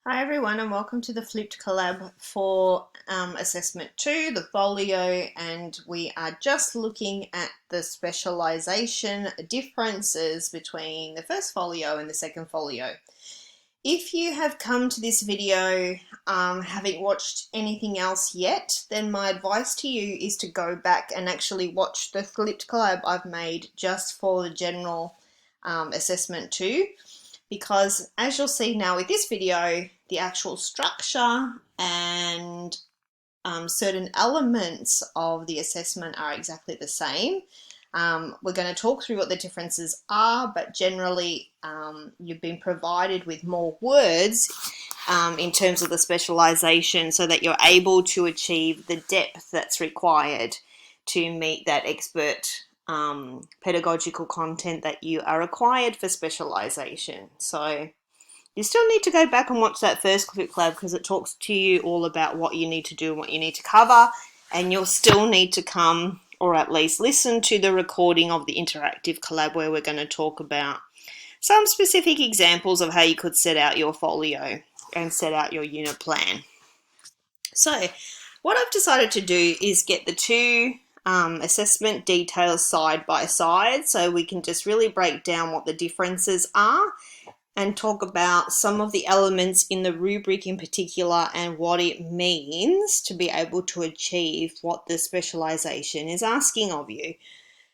Hi everyone and welcome to the Flipped Collab for Assessment 2, the folio, and we are just looking at the specialisation differences between the first folio and the second folio. If you have come to this video having watched anything else yet, then my advice to you is to go back and actually watch the Flipped Collab I've made just for the general Assessment 2. Because as you'll see now with this video, the actual structure and certain elements of the assessment are exactly the same. We're going to talk through what the differences are, but generally you've been provided with more words in terms of the specialisation so that you're able to achieve the depth that's required to meet that expert pedagogical content that you are required for specialisation. So you still need to go back and watch that first Flipped Collab because it talks to you all about what you need to do and what you need to cover, and you'll still need to come or at least listen to the recording of the interactive collab where we're going to talk about some specific examples of how you could set out your folio and set out your unit plan. So what I've decided to do is get the two assessment details side by side so we can just really break down what the differences are and talk about some of the elements in the rubric in particular and what it means to be able to achieve what the specialisation is asking of you.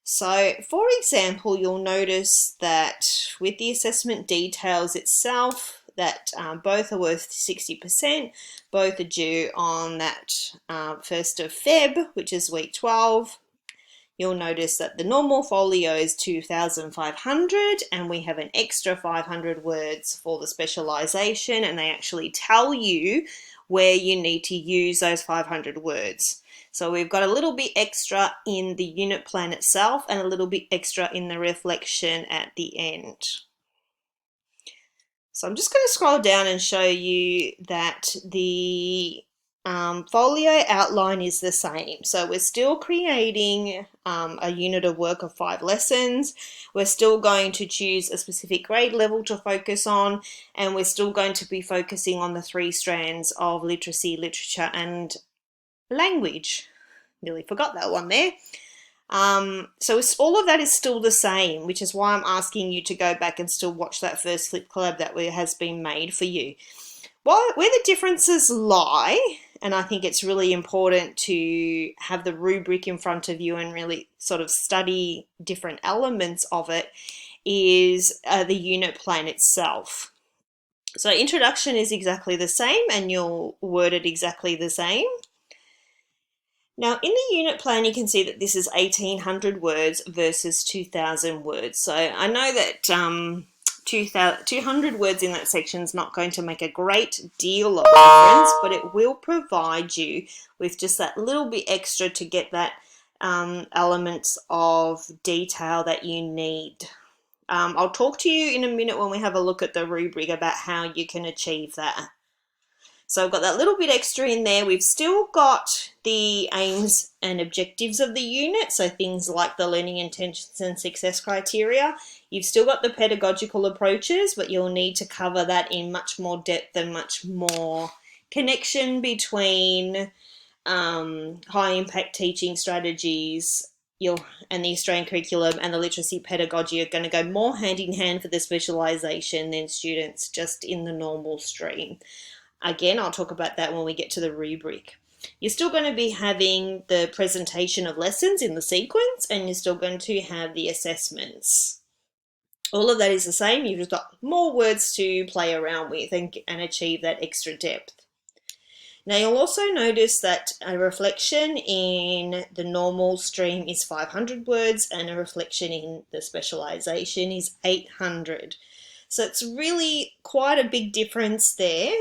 So, for example, you'll notice that with the assessment details itself, that both are worth 60%, both are due on that 1st of Feb, which is week 12. You'll notice that the normal folio is 2,500 and we have an extra 500 words for the specialisation, and they actually tell you where you need to use those 500 words. So we've got a little bit extra in the unit plan itself and a little bit extra in the reflection at the end. So I'm just going to scroll down and show you that the folio outline is the same. So we're still creating a unit of work of 5 lessons. We're still going to choose a specific grade level to focus on, and we're still going to be focusing on the 3 strands of literacy, literature, and language. Nearly forgot that one there. So all of that is still the same, which is why I'm asking you to go back and still watch that first Flipped Collab that has been made for you. Where the differences lie, and I think it's really important to have the rubric in front of you and really sort of study different elements of it, is the unit plan itself. So introduction is exactly the same and you'll word it exactly the same. Now in the unit plan you can see that this is 1,800 words versus 2,000 words. So I know that 200 words in that section is not going to make a great deal of difference, but it will provide you with just that little bit extra to get that elements of detail that you need. I'll talk to you in a minute when we have a look at the rubric about how you can achieve that. So I've got that little bit extra in there. We've still got the aims and objectives of the unit, so things like the learning intentions and success criteria. You've still got the pedagogical approaches, but you'll need to cover that in much more depth and much more connection between high impact teaching strategies and the Australian curriculum and the literacy pedagogy are going to go more hand in hand for the specialisation than students just in the normal stream. Again, I'll talk about that when we get to the rubric. You're still going to be having the presentation of lessons in the sequence, and you're still going to have the assessments. All of that is the same. You've just got more words to play around with and achieve that extra depth. Now you'll also notice that a reflection in the normal stream is 500 words and a reflection in the specialisation is 800. So it's really quite a big difference there.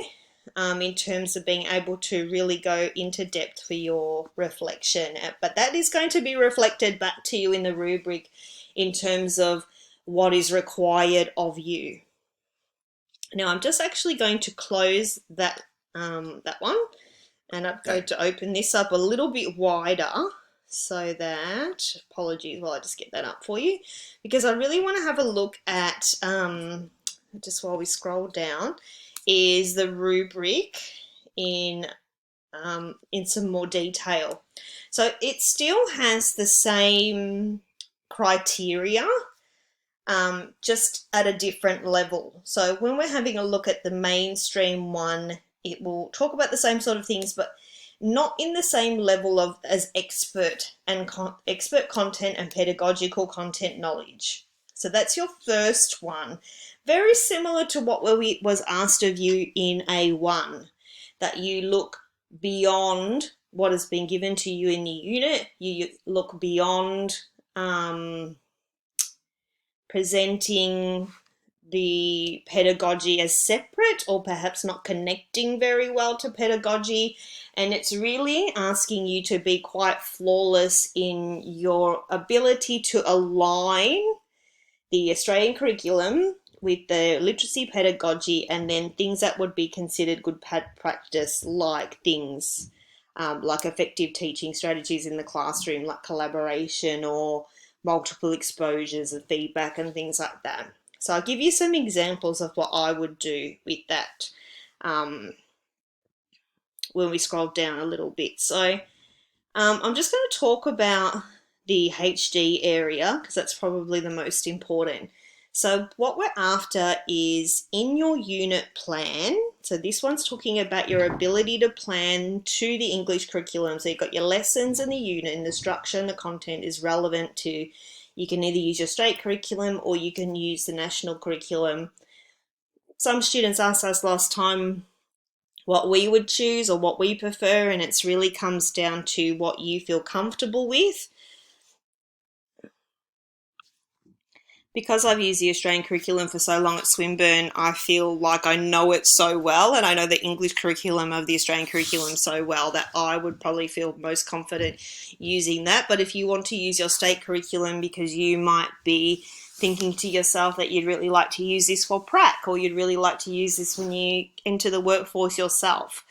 In terms of being able to really go into depth for your reflection. But that is going to be reflected back to you in the rubric in terms of what is required of you. Now I'm just actually going to close that one, and I'm going to open this up a little bit wider so that, apologies while I just get that up for you, because I really want to have a look at, just while we scroll down, is the rubric in some more detail. So it still has the same criteria, just at a different level. So when we're having a look at the mainstream one, it will talk about the same sort of things, but not in the same level of as expert content and pedagogical content knowledge. So that's your first one. Very similar to what was asked of you in A1, that you look beyond what has been given to you in the unit. You look beyond presenting the pedagogy as separate, or perhaps not connecting very well to pedagogy, and it's really asking you to be quite flawless in your ability to align the Australian curriculum with the literacy pedagogy, and then things that would be considered good practice, like things like effective teaching strategies in the classroom, like collaboration or multiple exposures of feedback and things like that. So I'll give you some examples of what I would do with that when we scroll down a little bit. So I'm just going to talk about the HD area because that's probably the most important. So what we're after is in your unit plan. So this one's talking about your ability to plan to the English curriculum. So you've got your lessons in the unit, and the structure and the content is relevant to, you can either use your state curriculum or you can use the national curriculum. Some students asked us last time what we would choose or what we prefer, and it really comes down to what you feel comfortable with. Because I've used the Australian curriculum for so long at Swinburne, I feel like I know it so well, and I know the English curriculum of the Australian curriculum so well that I would probably feel most confident using that. But if you want to use your state curriculum because you might be thinking to yourself that you'd really like to use this for prac, or you'd really like to use this when you enter the workforce yourself.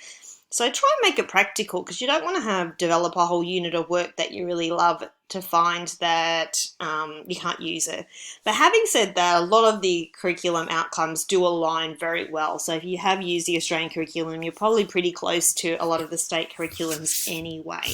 So try and make it practical, because you don't want to develop a whole unit of work that you really love to find that you can't use it. But having said that, a lot of the curriculum outcomes do align very well. So if you have used the Australian curriculum, you're probably pretty close to a lot of the state curriculums anyway.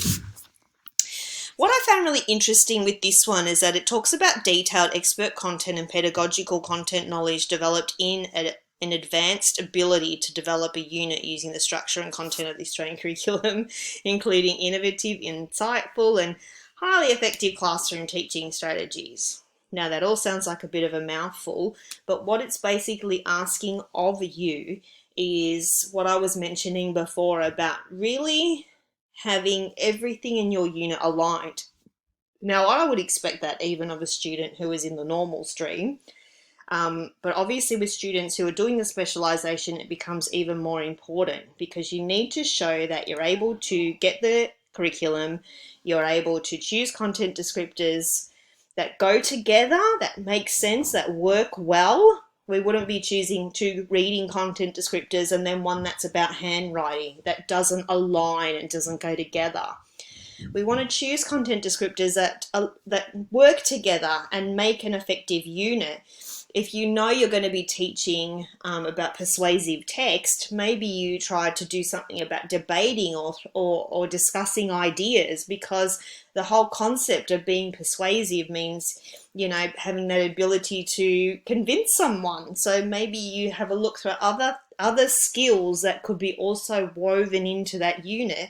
What I found really interesting with this one is that it talks about detailed expert content and pedagogical content knowledge developed in an advanced ability to develop a unit using the structure and content of the Australian curriculum, including innovative, insightful, and highly effective classroom teaching strategies. Now that all sounds like a bit of a mouthful, but what it's basically asking of you is what I was mentioning before about really having everything in your unit aligned. Now I would expect that even of a student who is in the normal stream. But obviously with students who are doing the specialisation, it becomes even more important, because you need to show that you're able to get the curriculum, you're able to choose content descriptors that go together, that make sense, that work well. We wouldn't be choosing two reading content descriptors and then one that's about handwriting. That doesn't align and doesn't go together. We want to choose content descriptors that work together and make an effective unit. If you know you're going to be teaching about persuasive text, maybe you try to do something about debating or discussing ideas, because the whole concept of being persuasive means, having that ability to convince someone. So maybe you have a look through other skills that could be also woven into that unit.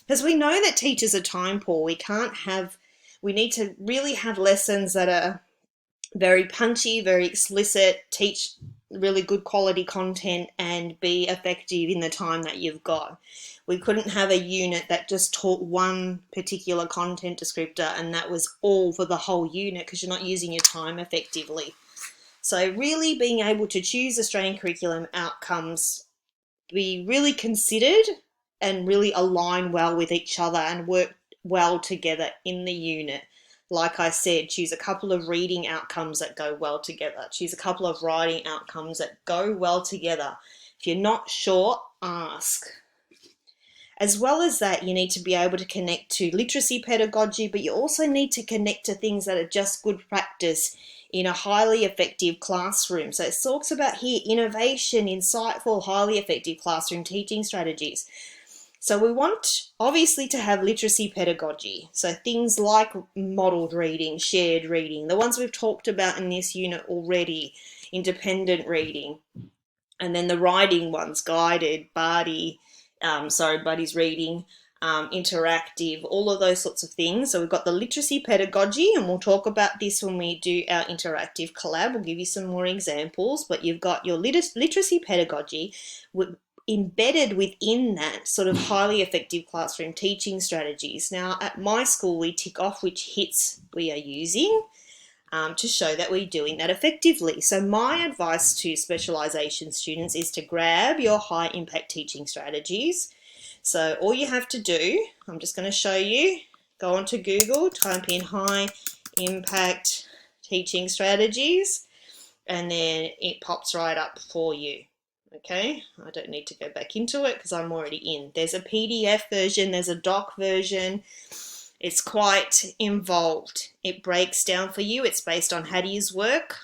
Because we know that teachers are time poor. We need to really have lessons that are very punchy, very explicit, teach really good quality content and be effective in the time that you've got. We couldn't have a unit that just taught one particular content descriptor and that was all for the whole unit, because you're not using your time effectively. So really being able to choose Australian curriculum outcomes, be really considered and really align well with each other and work well together in the unit. Like I said, choose a couple of reading outcomes that go well together. Choose a couple of writing outcomes that go well together. If you're not sure, ask. As well as that, you need to be able to connect to literacy pedagogy, but you also need to connect to things that are just good practice in a highly effective classroom. So it talks about here innovation, insightful, highly effective classroom teaching strategies. So we want obviously to have literacy pedagogy. So things like modelled reading, shared reading, the ones we've talked about in this unit already, independent reading, and then the writing ones, guided, Buddy's reading, interactive, all of those sorts of things. So we've got the literacy pedagogy, and we'll talk about this when we do our interactive collab. We'll give you some more examples, but you've got your literacy pedagogy embedded within that sort of highly effective classroom teaching strategies. Now, at my school, we tick off which hits we are using to show that we're doing that effectively. So my advice to specialisation students is to grab your high impact teaching strategies. So all you have to do, I'm just going to show you, go onto Google, type in high impact teaching strategies, and then it pops right up for you. Okay, I don't need to go back into it because I'm already in. There's a PDF version, there's a doc version. It's quite involved. It breaks down for you. It's based on Hattie's work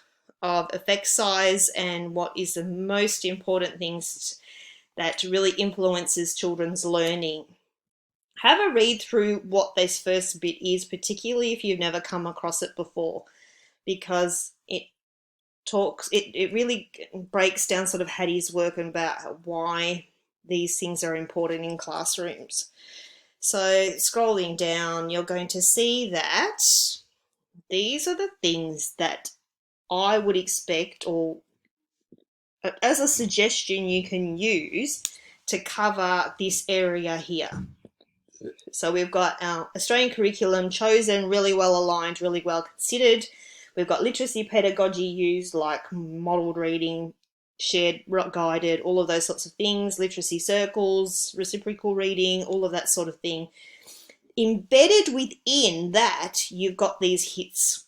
of effect size and what is the most important things that really influences children's learning. Have a read through what this first bit is, particularly if you've never come across it before, because it really breaks down sort of Hattie's work about why these things are important in classrooms. So scrolling down, you're going to see that these are the things that I would expect, or as a suggestion you can use to cover this area here. So we've got our Australian curriculum chosen, really well aligned, really well considered. We've got literacy pedagogy used, like modelled reading, shared, guided, all of those sorts of things, literacy circles, reciprocal reading, all of that sort of thing. Embedded within that, you've got these hits.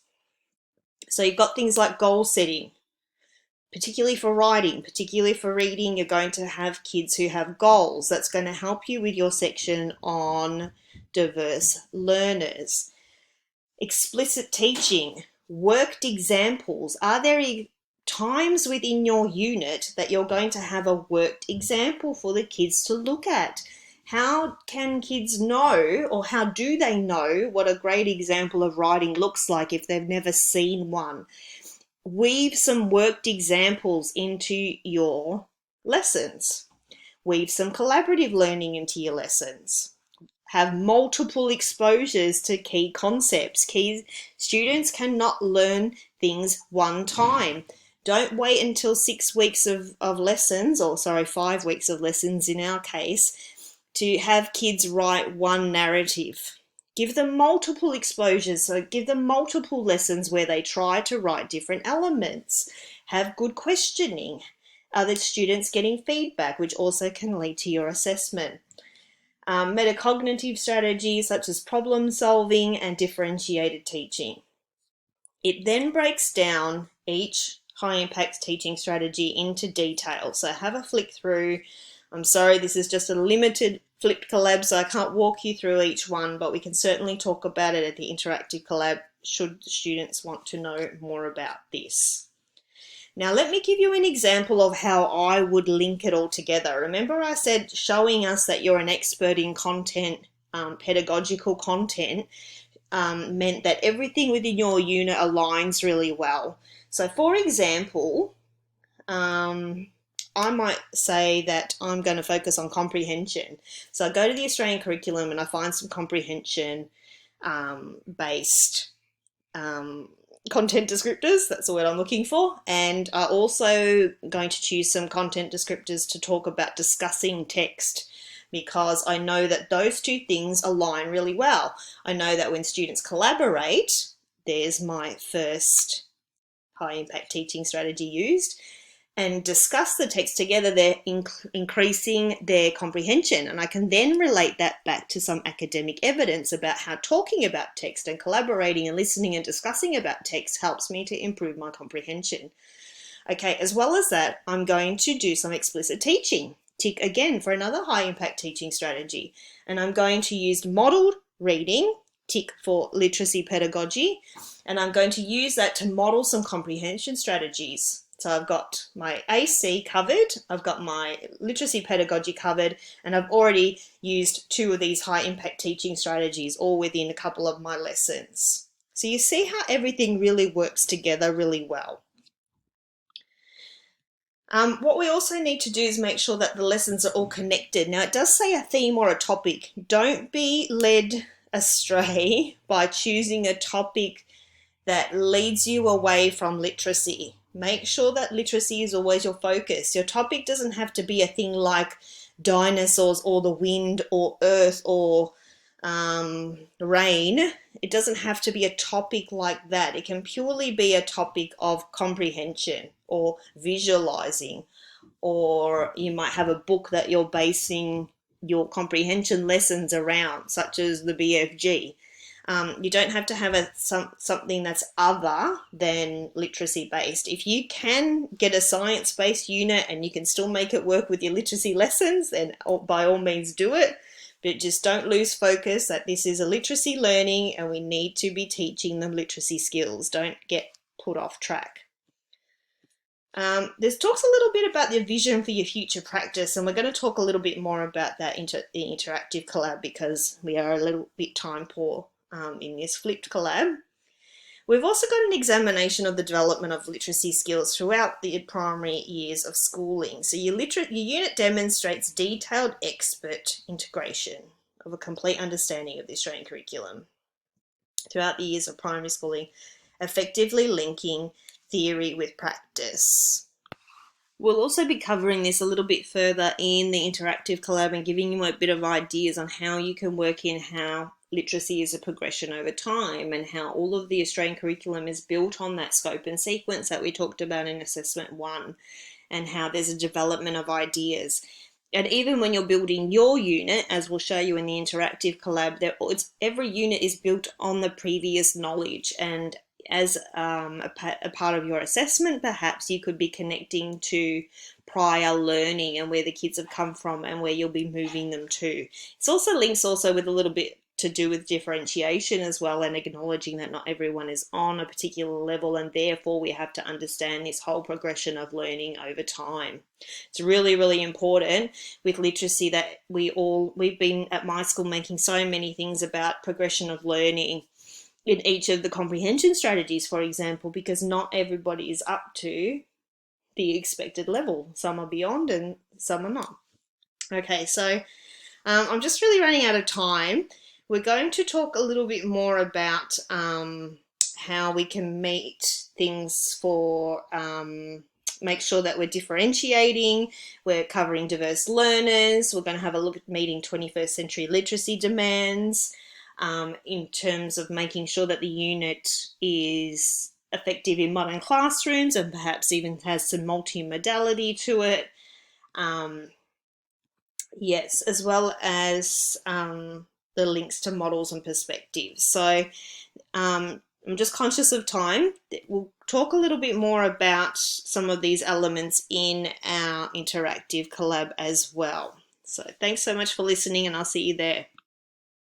So you've got things like goal setting, particularly for writing, particularly for reading. You're going to have kids who have goals. That's going to help you with your section on diverse learners. Explicit teaching, worked examples. Are there times within your unit that you're going to have a worked example for the kids to look at? How can kids know, or how do they know what a great example of writing looks like if they've never seen one? Weave some worked examples into your lessons. Weave some collaborative learning into your lessons. Have multiple exposures to key concepts. Key students cannot learn things one time. Don't wait until 6 weeks of lessons, or 5 weeks of lessons in our case, to have kids write one narrative. Give them multiple exposures, so give them multiple lessons where they try to write different elements. Have good questioning. Are the students getting feedback, which also can lead to your assessment? Metacognitive strategies such as problem solving and differentiated teaching. It then breaks down each high impact teaching strategy into detail. So have a flick through. I'm sorry, this is just a limited flipped collab, so I can't walk you through each one, but we can certainly talk about it at the interactive collab should students want to know more about this. Now let me give you an example of how I would link it all together. Remember I said showing us that you're an expert in content, pedagogical content, meant that everything within your unit aligns really well. So for example, I might say that I'm going to focus on comprehension. So I go to the Australian curriculum and I find some comprehension based content descriptors. That's the word I'm looking for. And I'm also going to choose some content descriptors to talk about discussing text, because I know that those two things align really well. I know that when students collaborate, there's my first high impact teaching strategy used, and discuss the text together, they're increasing their comprehension. And I can then relate that back to some academic evidence about how talking about text and collaborating and listening and discussing about text helps me to improve my comprehension. Okay, as well as that, I'm going to do some explicit teaching. Tick again for another high impact teaching strategy. And I'm going to use modelled reading, tick for literacy pedagogy, and I'm going to use that to model some comprehension strategies. So I've got my AC covered, I've got my literacy pedagogy covered, and I've already used 2 of these high impact teaching strategies all within a couple of my lessons. So you see how everything really works together really well. What we also need to do is make sure that the lessons are all connected. Now, it does say a theme or a topic. Don't be led astray by choosing a topic that leads you away from literacy. Make sure that literacy is always your focus. Your topic doesn't have to be a thing like dinosaurs or the wind or earth or rain. It doesn't have to be a topic like that. It can purely be a topic of comprehension or visualizing, or you might have a book that you're basing your comprehension lessons around, such as the BFG. You don't have to have something that's other than literacy based. If you can get a science based unit and you can still make it work with your literacy lessons, then by all means do it. But just don't lose focus that this is a literacy learning and we need to be teaching them literacy skills. Don't get put off track. This talks a little bit about the vision for your future practice, and we're going to talk a little bit more about that in the interactive collab because we are a little bit time poor in this flipped collab. We've also got an examination of the development of literacy skills throughout the primary years of schooling. So your unit demonstrates detailed expert integration of a complete understanding of the Australian curriculum throughout the years of primary schooling, effectively linking theory with practice. We'll also be covering this a little bit further in the interactive collab and giving you a bit of ideas on how you can work in how literacy is a progression over time and how all of the Australian curriculum is built on that scope and sequence that we talked about in Assessment 1, and how there's a development of ideas. And even when you're building your unit, as we'll show you in the interactive collab, every unit is built on the previous knowledge, and as a part of your assessment, perhaps you could be connecting to prior learning and where the kids have come from and where you'll be moving them to. It's also links with a little bit to do with differentiation as well, and acknowledging that not everyone is on a particular level, and therefore we have to understand this whole progression of learning over time. It's really, really important with literacy that we've been at my school making so many things about progression of learning in each of the comprehension strategies, for example, because not everybody is up to the expected level. Some are beyond and some are not. Okay, so I'm just really running out of time. We're going to talk a little bit more about how we can meet things for make sure that we're differentiating, we're covering diverse learners, we're going to have a look at meeting 21st century literacy demands, in terms of making sure that the unit is effective in modern classrooms and perhaps even has some multimodality to it. Yes, as well as the links to models and perspectives. So I'm just conscious of time. We'll talk a little bit more about some of these elements in our interactive collab as well. So thanks so much for listening, and I'll see you there.